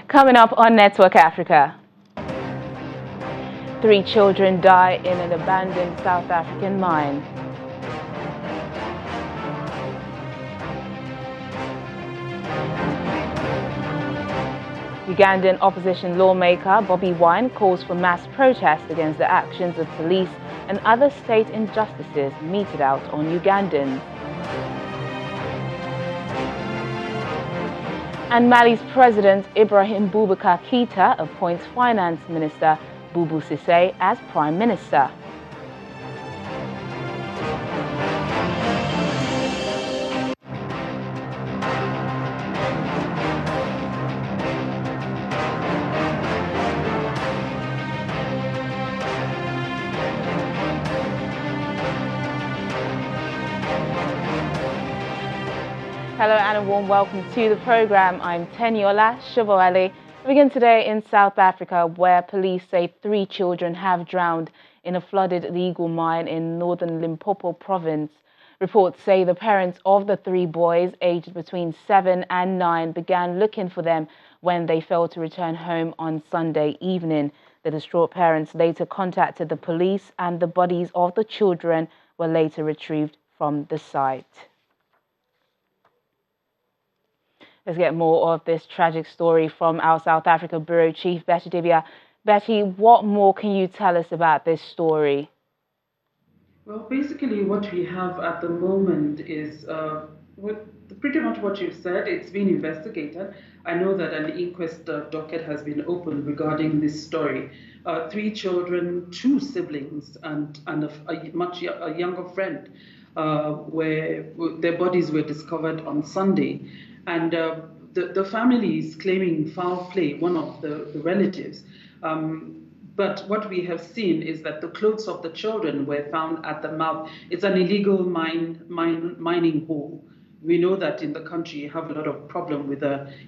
Coming up on Network Africa. 3 children die in an abandoned South African mine. Ugandan opposition lawmaker Bobi Wine calls for mass protest against the actions of police and other state injustices meted out on Ugandans. And Mali's President Ibrahim Boubacar Keïta appoints Finance Minister Boubou Cissé as Prime Minister. Hello and a warm welcome to the program. I'm Teniola Shovoale. We begin today in South Africa, where police say 3 children have drowned in a flooded illegal mine in northern Limpopo province. Reports say the parents of the 3 boys, aged between 7 and 9, began looking for them when they failed to return home on Sunday evening. The distraught parents later contacted the police, and the bodies of the children were later retrieved from the site. Let's get more of this tragic story from our South Africa Bureau Chief, Betty Dibia. Betty, what more can you tell us about this story? Well, basically what we have at the moment is pretty much what you've said. It's been investigated. I know that an inquest docket has been opened regarding this story. 3 children, 2 siblings, and a younger friend, where their bodies were discovered on Sunday. And the family is claiming foul play, one of the relatives. But what we have seen is that the clothes of the children were found at the mouth. It's an illegal mining hole. We know that in the country you have a lot of problem with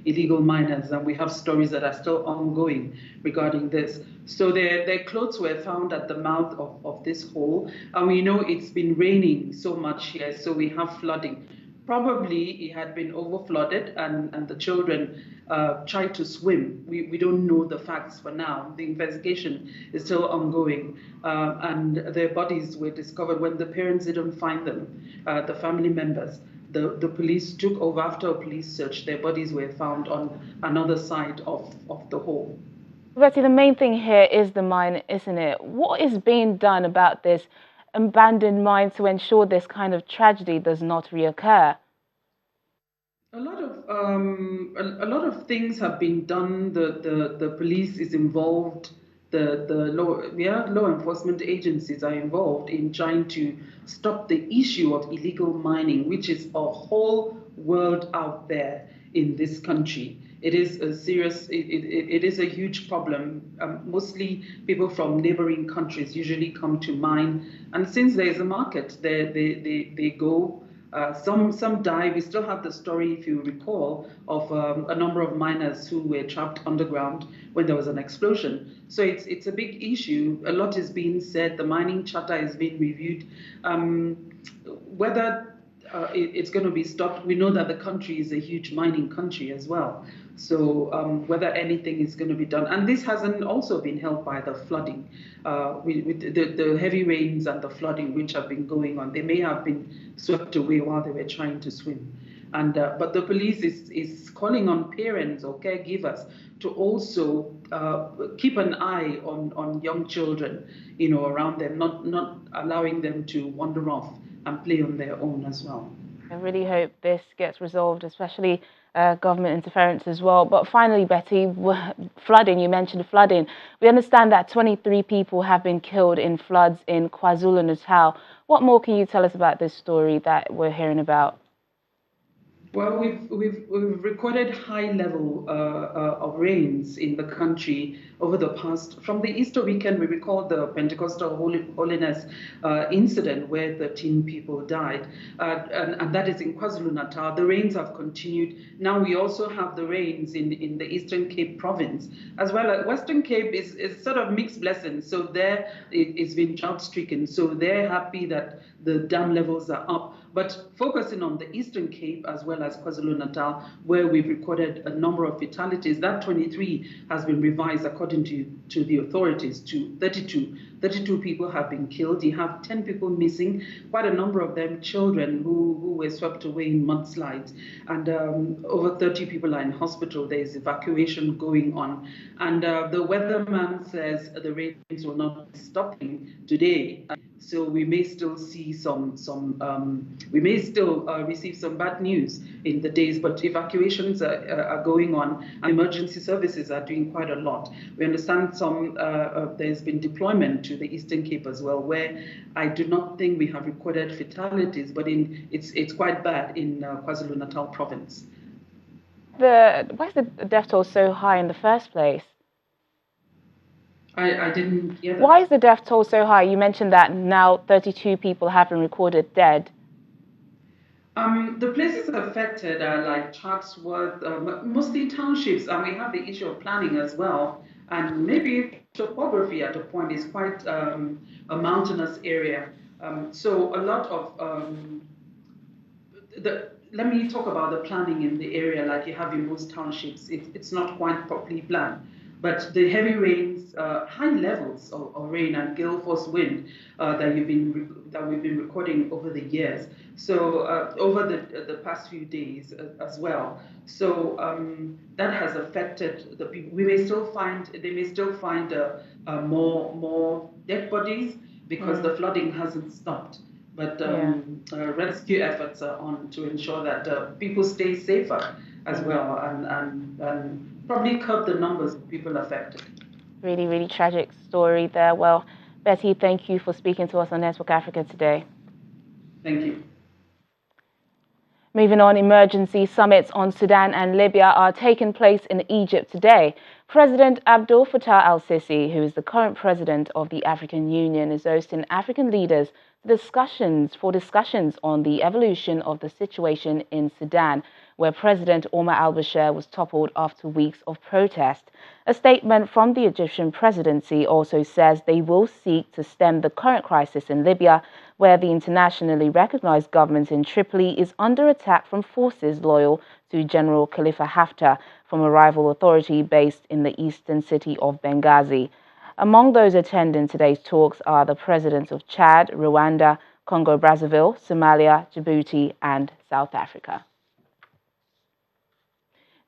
illegal miners, and we have stories that are still ongoing regarding this. So their clothes were found at the mouth of this hole, and we know it's been raining so much here, so we have flooding. Probably it had been overflooded, and the children tried to swim. We don't know the facts for now. The investigation is still ongoing, and their bodies were discovered when the parents didn't find them, the family members. The police took over after a police search. Their bodies were found on another side of the hole. Betty, the main thing here is the mine, isn't it? What is being done about this abandoned mine to ensure this kind of tragedy does not reoccur? A lot of things have been done. The police is involved. The law enforcement agencies are involved in trying to stop the issue of illegal mining, which is a whole world out there in this country. It is a serious, it is a huge problem. Mostly people from neighboring countries usually come to mine, and since there is a market, they go. Some die. We still have the story, if you recall, of a number of miners who were trapped underground when there was an explosion. So it's a big issue. A lot is being said. The mining charter is being reviewed. Whether it's going to be stopped, we know that the country is a huge mining country as well. So whether anything is going to be done, and this hasn't also been helped by the flooding, with the heavy rains and the flooding which have been going on. They may have been swept away while they were trying to swim. And but the police is calling on parents or caregivers to also keep an eye on young children, around them, not allowing them to wander off and play on their own as well. I really hope this gets resolved, especially government interference as well. But finally, Betty, flooding, you mentioned flooding. We understand that 23 people have been killed in floods in KwaZulu-Natal. What more can you tell us about this story that we're hearing about? Well, we've recorded high level of rains in the country over the past. From the Easter weekend, we recall the Pentecostal Holiness incident where 13 people died, and that is in KwaZulu-Natal. The rains have continued. Now we also have the rains in the Eastern Cape province, as well as Western Cape is sort of mixed blessings. So there it's been drought stricken. So they're happy that the dam levels are up. But focusing on the Eastern Cape as well as KwaZulu-Natal, where we've recorded a number of fatalities, that 23 has been revised according to the authorities to 32. 32 people have been killed. You have 10 people missing, quite a number of them children who were swept away in mudslides. And over 30 people are in hospital. There is evacuation going on. And the weatherman says the rains will not be stopping today. So we may still see we may still receive some bad news in the days, but evacuations are going on, and emergency services are doing quite a lot. We understand there's been deployment to the Eastern Cape as well, where I do not think we have recorded fatalities, but it's quite bad in KwaZulu-Natal province. Why is the death toll so high in the first place? I didn't hear that. Why is the death toll so high? You mentioned that now 32 people have been recorded dead. The places affected are like Chatsworth, mostly townships, and we have the issue of planning as well. And maybe topography at a point is quite a mountainous area. So a lot of let me talk about the planning in the area, like you have in most townships. It's not quite properly planned. But the heavy rains, high levels of rain and gale force wind that we've been recording over the years. So over the past few days as well. So that has affected the people. They may still find more dead bodies because the flooding hasn't stopped. But rescue efforts are on to ensure that people stay safer as well, and probably curb the numbers of people affected. Really, really tragic story there. Well, Betty, thank you for speaking to us on Network Africa today. Thank you. Moving on, emergency summits on Sudan and Libya are taking place in Egypt today. President Abdel Fattah al-Sisi, who is the current president of the African Union, is hosting African leaders for discussions on the evolution of the situation in Sudan, where President Omar al-Bashir was toppled after weeks of protest. A statement from the Egyptian presidency also says they will seek to stem the current crisis in Libya, where the internationally recognized government in Tripoli is under attack from forces loyal to General Khalifa Haftar from a rival authority based in the eastern city of Benghazi. Among those attending today's talks are the presidents of Chad, Rwanda, Congo-Brazzaville, Somalia, Djibouti, and South Africa.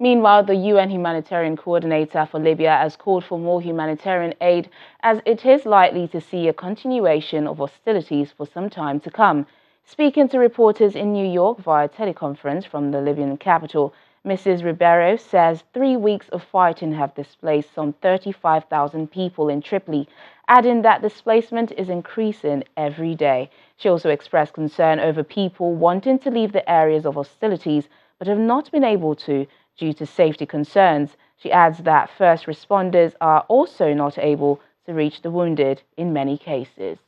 Meanwhile, the UN humanitarian coordinator for Libya has called for more humanitarian aid, as it is likely to see a continuation of hostilities for some time to come. Speaking to reporters in New York via teleconference from the Libyan capital, Mrs. Ribeiro says 3 weeks of fighting have displaced some 35,000 people in Tripoli, adding that displacement is increasing every day. She also expressed concern over people wanting to leave the areas of hostilities but have not been able to due to safety concerns. She adds that first responders are also not able to reach the wounded in many cases.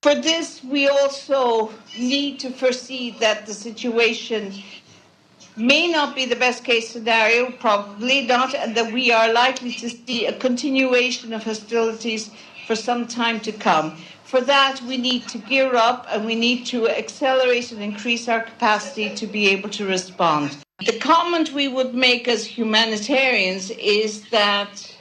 For this, we also need to foresee that the situation may not be the best case scenario, probably not, and that we are likely to see a continuation of hostilities for some time to come. For that, we need to gear up and we need to accelerate and increase our capacity to be able to respond. The comment we would make as humanitarians is that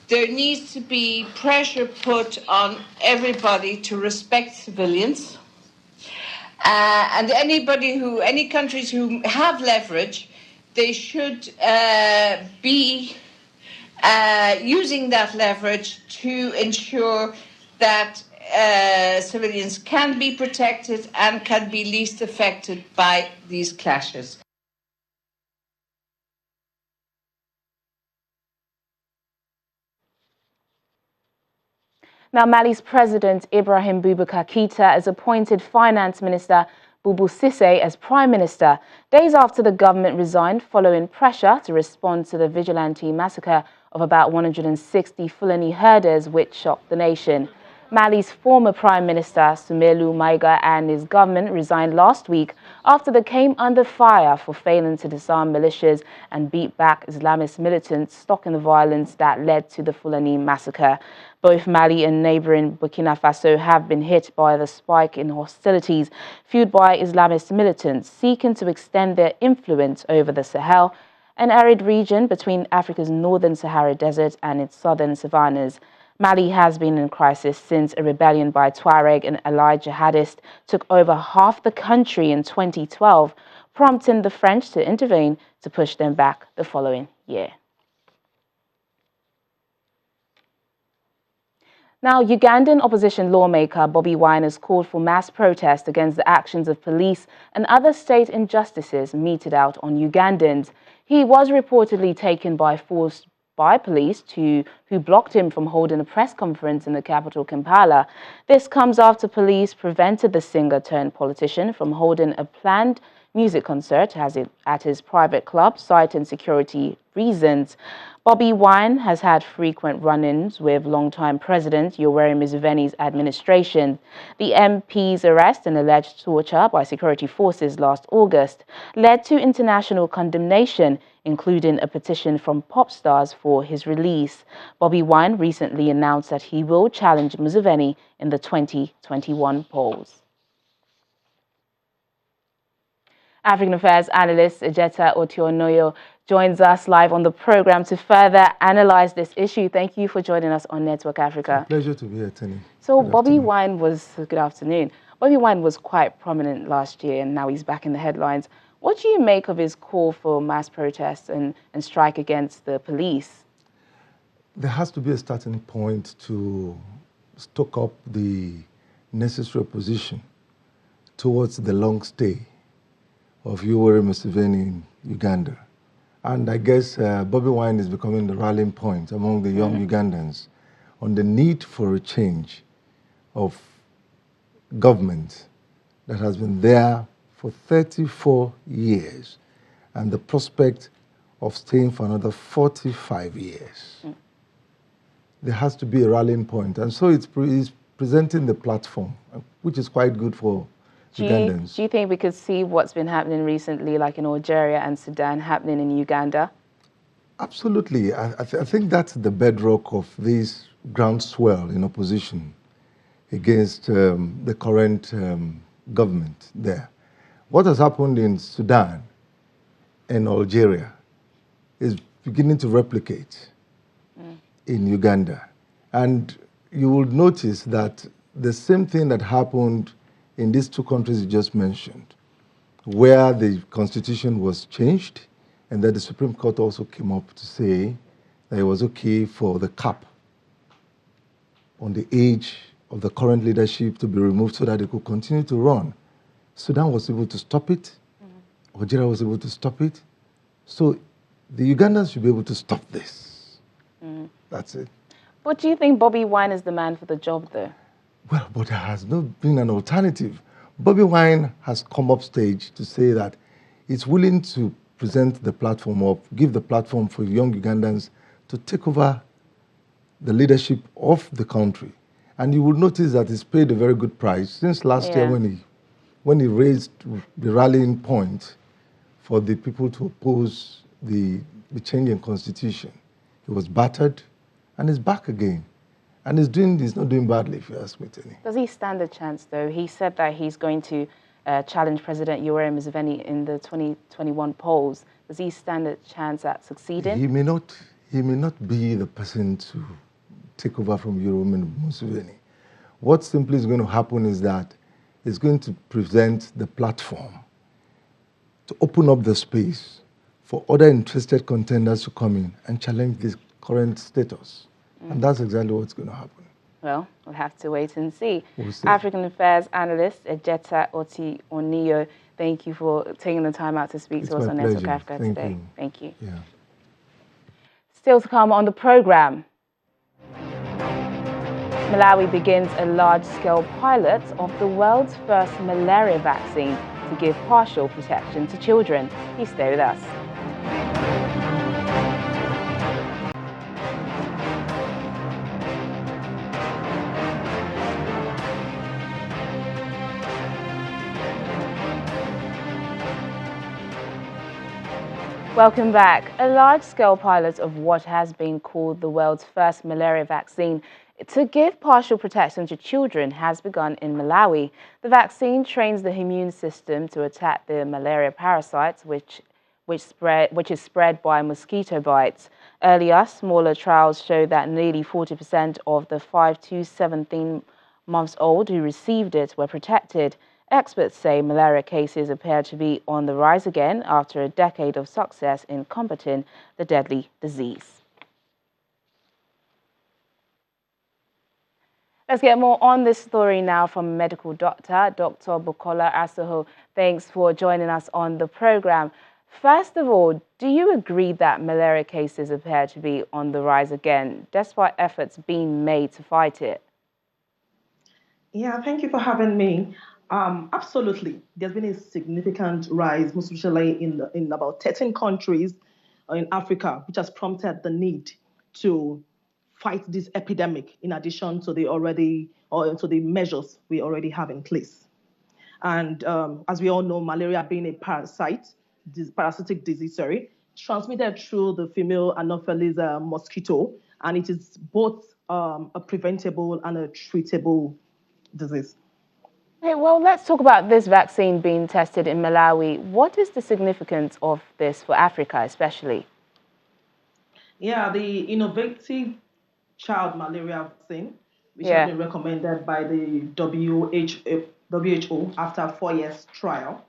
there needs to be pressure put on everybody to respect civilians. And any countries who have leverage, they should be using that leverage to ensure that civilians can be protected and can be least affected by these clashes. Now, Mali's President Ibrahim Boubacar Keïta has appointed Finance Minister Boubou Cissé as Prime Minister, days after the government resigned following pressure to respond to the vigilante massacre of about 160 Fulani herders, which shocked the nation. Mali's former Prime Minister Soumaïla Maïga and his government resigned last week after they came under fire for failing to disarm militias and beat back Islamist militants stuck in the violence that led to the Fulani massacre. Both Mali and neighboring Burkina Faso have been hit by the spike in hostilities fueled by Islamist militants seeking to extend their influence over the Sahel, an arid region between Africa's northern Sahara Desert and its southern savannas. Mali has been in crisis since a rebellion by Tuareg and allied jihadists took over half the country in 2012, prompting the French to intervene to push them back the following year. Now, Ugandan opposition lawmaker Bobi Wine has called for mass protest against the actions of police and other state injustices meted out on Ugandans. He was reportedly taken by force by police who blocked him from holding a press conference in the capital, Kampala. This comes after police prevented the singer-turned-politician from holding a planned music concert at his private club, citing security reasons. Bobi Wine has had frequent run-ins with longtime President Yoweri Museveni's administration. The MP's arrest and alleged torture by security forces last August led to international condemnation, including a petition from pop stars for his release. Bobi Wine recently announced that he will challenge Museveni in the 2021 polls. African Affairs analyst Ejeta Otionoyo joins us live on the program to further analyze this issue. Thank you for joining us on Network Africa. Pleasure to be here, Tenny. So Bobi Wine good afternoon. Bobi Wine was quite prominent last year and now he's back in the headlines. What do you make of his call for mass protests and strike against the police? There has to be a starting point to stoke up the necessary opposition towards the long stay of Yoweri Museveni in Uganda. And I guess Bobi Wine is becoming the rallying point among the young Ugandans on the need for a change of government that has been there for 34 years and the prospect of staying for another 45 years. There has to be a rallying point. And so it's presenting the platform, which is quite good for Ugandans. Do you think we could see what's been happening recently, like in Algeria and Sudan, happening in Uganda? Absolutely. I think that's the bedrock of this groundswell in opposition against the current government there. What has happened in Sudan and Algeria is beginning to replicate in Uganda. And you will notice that the same thing that happened in these two countries you just mentioned, where the constitution was changed and that the Supreme Court also came up to say that it was okay for the cap on the age of the current leadership to be removed so that they could continue to run. Sudan was able to stop it. Algeria was able to stop it. So the Ugandans should be able to stop this. That's it. But do you think Bobi Wine is the man for the job, though? Well, but there has not been an alternative. Bobi Wine has come up stage to say that he's willing to present the platform or give the platform for young Ugandans to take over the leadership of the country. And you will notice that he's paid a very good price since last year when he raised the rallying point for the people to oppose the change in constitution. He was battered and he's back again. And he's not doing badly, if you ask me, Tenny. Does he stand a chance, though? He said that he's going to challenge President Yoweri Museveni in the 2021 polls. Does he stand a chance at succeeding? He may not be the person to take over from Yoweri Museveni. What simply is going to happen is that he's going to present the platform to open up the space for other interested contenders to come in and challenge this current status. And that's exactly what's going to happen. Well, we'll have to wait and see. We'll see. African Affairs analyst Ejeta Otionoyo, thank you for taking the time out to speak to us on Network Africa today. Thank you. Yeah. Still to come on the program. Malawi begins a large-scale pilot of the world's first malaria vaccine to give partial protection to children. Please stay with us. Welcome back. A large-scale pilot of what has been called the world's first malaria vaccine to give partial protection to children has begun in Malawi. The vaccine trains the immune system to attack the malaria parasites, which is spread by mosquito bites. Earlier, smaller trials showed that nearly 40% of the 5 to 17 months old who received it were protected. Experts say malaria cases appear to be on the rise again after a decade of success in combating the deadly disease. Let's get more on this story now from medical doctor, Dr. Bukola Asaho. Thanks for joining us on the program. First of all, do you agree that malaria cases appear to be on the rise again, despite efforts being made to fight it? Yeah, thank you for having me. Absolutely. There's been a significant rise, most especially in about 13 countries in Africa, which has prompted the need to fight this epidemic in addition to the measures we already have in place. And as we all know, malaria being a parasitic disease, transmitted through the female Anopheles mosquito, and it is both a preventable and a treatable disease. Okay, well, let's talk about this vaccine being tested in Malawi. What is the significance of this for Africa, especially? Yeah, the innovative child malaria vaccine, which has Yeah. been recommended by the WHO after 4 years trial.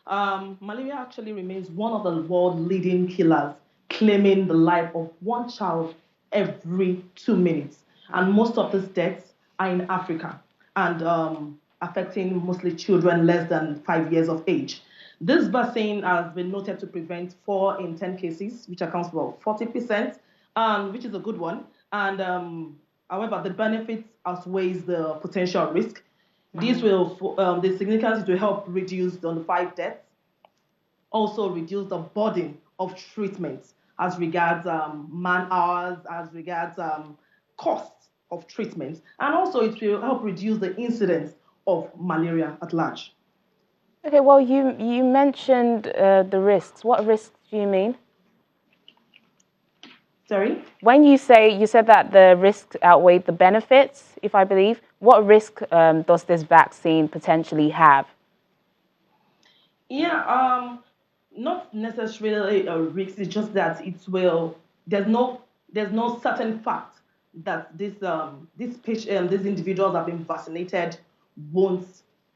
Malaria actually remains one of the world leading killers, claiming the life of one child every 2 minutes. And most of these deaths are in Africa and affecting mostly children less than 5 years of age. This vaccine has been noted to prevent 4 in 10 cases, which accounts for 40%, which is a good one. And however, the benefits outweighs the potential risk. This will, the significance will help reduce the 5 deaths, also reduce the burden of treatment as regards man hours, as regards costs of treatment, and also it will help reduce the incidence of malaria at large. Okay, well, you mentioned the risks. What risks do you mean? Sorry? When you said that the risks outweigh the benefits, if I believe, what risk does this vaccine potentially have? Yeah, not necessarily a risk. It's just that it will. There's no certain fact that these individuals have been vaccinated won't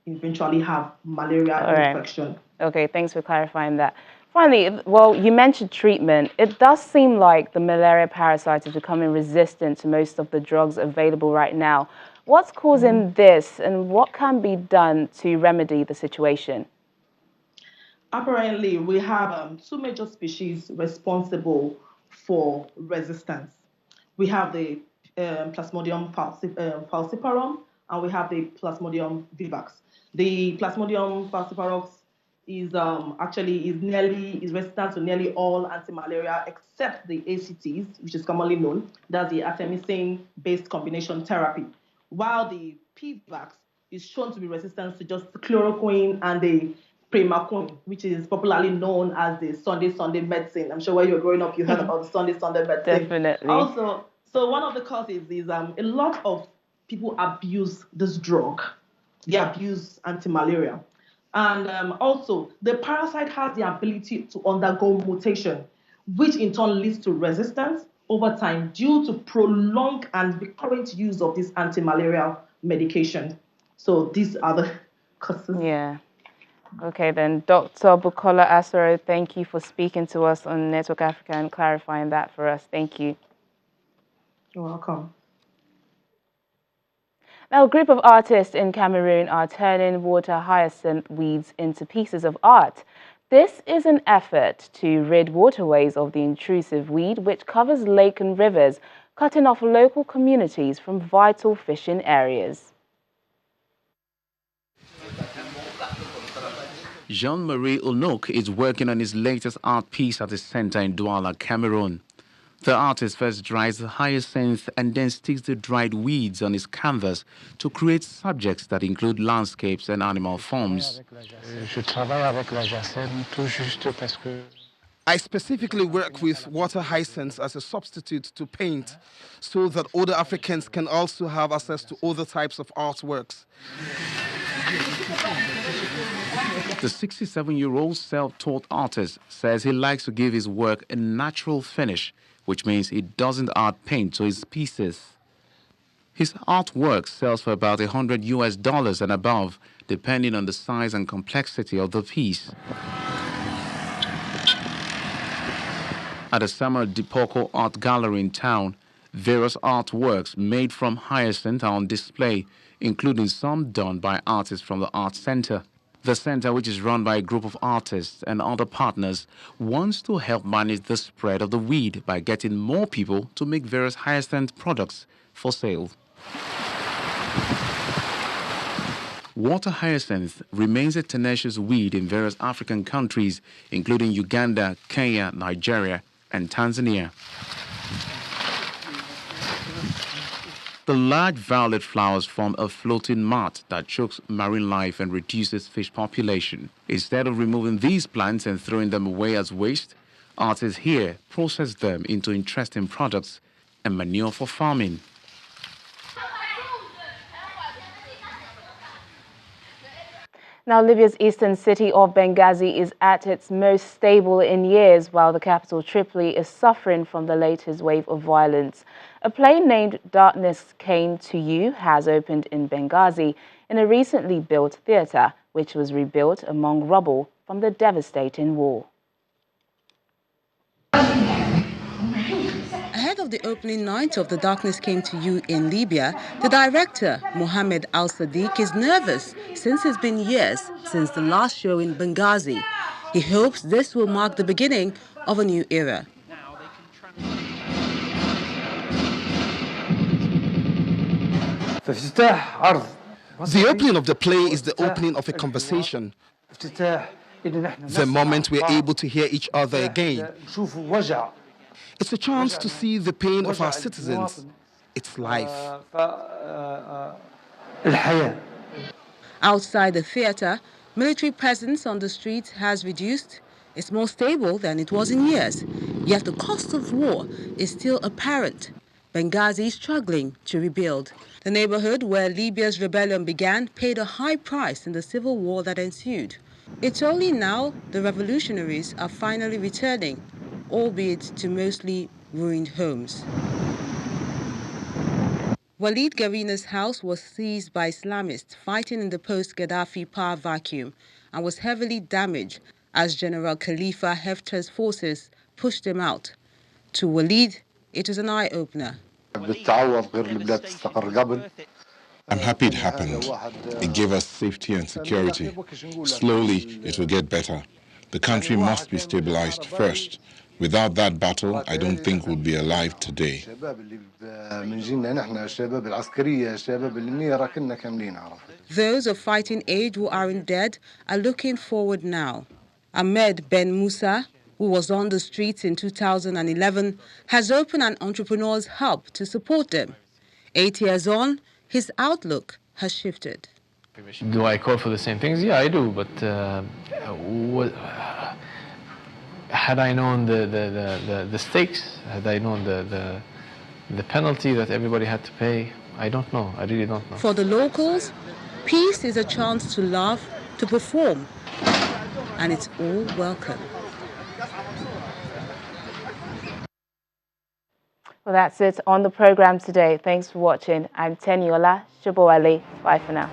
eventually have malaria All right. infection. Okay, thanks for clarifying that. Finally, well, you mentioned treatment. It does seem like the malaria parasite is becoming resistant to most of the drugs available right now. What's causing this, and what can be done to remedy the situation? Apparently, we have 2 major species responsible for resistance. We have the Plasmodium falciparum, and we have the Plasmodium vivax. The Plasmodium falciparum is resistant to nearly all anti-malaria except the ACTs, which is commonly known. That's the artemisinin-based combination therapy. While the PVAX is shown to be resistant to just chloroquine and the primaquine, which is popularly known as the Sunday medicine. I'm sure when you were growing up, you heard about the Sunday medicine. Definitely. Also, so one of the causes is a lot of people abuse this drug. They abuse anti-malaria. And also, the parasite has the ability to undergo mutation, which in turn leads to resistance over time due to prolonged and recurrent use of this anti-malarial medication. So these are the causes. Yeah. Okay, then, Dr. Bukola Asoro, thank you for speaking to us on Network Africa and clarifying that for us. Thank you. You're welcome. Now, a group of artists in Cameroon are turning water hyacinth weeds into pieces of art. This is an effort to rid waterways of the intrusive weed, which covers lakes and rivers, cutting off local communities from vital fishing areas. Jean-Marie Ulnouk is working on his latest art piece at the center in Douala, Cameroon. The artist first dries the hyacinth and then sticks the dried weeds on his canvas to create subjects that include landscapes and animal forms. I specifically work with water hyacinths as a substitute to paint so that other Africans can also have access to other types of artworks. The 67-year-old self-taught artist says he likes to give his work a natural finish, which means he doesn't add paint to his pieces. His artwork sells for about $100 and above, depending on the size and complexity of the piece. At the Samuel Dipoko Art Gallery in town, various artworks made from hyacinth are on display, including some done by artists from the Art Center. The center, which is run by a group of artists and other partners, wants to help manage the spread of the weed by getting more people to make various hyacinth products for sale. Water hyacinth remains a tenacious weed in various African countries, including Uganda, Kenya, Nigeria, and Tanzania. The large violet flowers form a floating mat that chokes marine life and reduces fish population. Instead of removing these plants and throwing them away as waste, artists here process them into interesting products and manure for farming. Now, Libya's eastern city of Benghazi is at its most stable in years, while the capital, Tripoli, is suffering from the latest wave of violence. A play named Darkness Came to You has opened in Benghazi in a recently built theatre, which was rebuilt among rubble from the devastating war. Ahead of the opening night of The Darkness Came to You in Libya, the director, Mohammed Al-Sadiq, is nervous since it's been years since the last show in Benghazi. He hopes this will mark the beginning of a new era. The opening of the play is the opening of a conversation. The moment we're able to hear each other again. It's a chance to see the pain of our citizens. It's life. Outside the theatre, military presence on the streets has reduced. It's more stable than it was in years. Yet the cost of war is still apparent. Benghazi is struggling to rebuild. The neighborhood where Libya's rebellion began paid a high price in the civil war that ensued. It's only now the revolutionaries are finally returning, albeit to mostly ruined homes. Walid Garina's house was seized by Islamists fighting in the post-Gaddafi power vacuum and was heavily damaged as General Khalifa Haftar's forces pushed him out. To Walid, it was an eye-opener. I'm happy it happened. It gave us safety and security. Slowly, it will get better. The country must be stabilized first. Without that battle, I don't think we'll be alive today. Those of fighting age who aren't dead are looking forward now. Ahmed Ben Musa, who was on the streets in 2011, has opened an entrepreneur's hub to support them. 8 years on, his outlook has shifted. Do I call for the same things? Yeah, I do, but had I known the stakes, had I known the penalty that everybody had to pay, I don't know. I really don't know. For the locals, peace is a chance to laugh, to perform, and it's all welcome. Well, that's it on the program today. Thanks for watching. I'm Teniola Shobowale. Bye for now.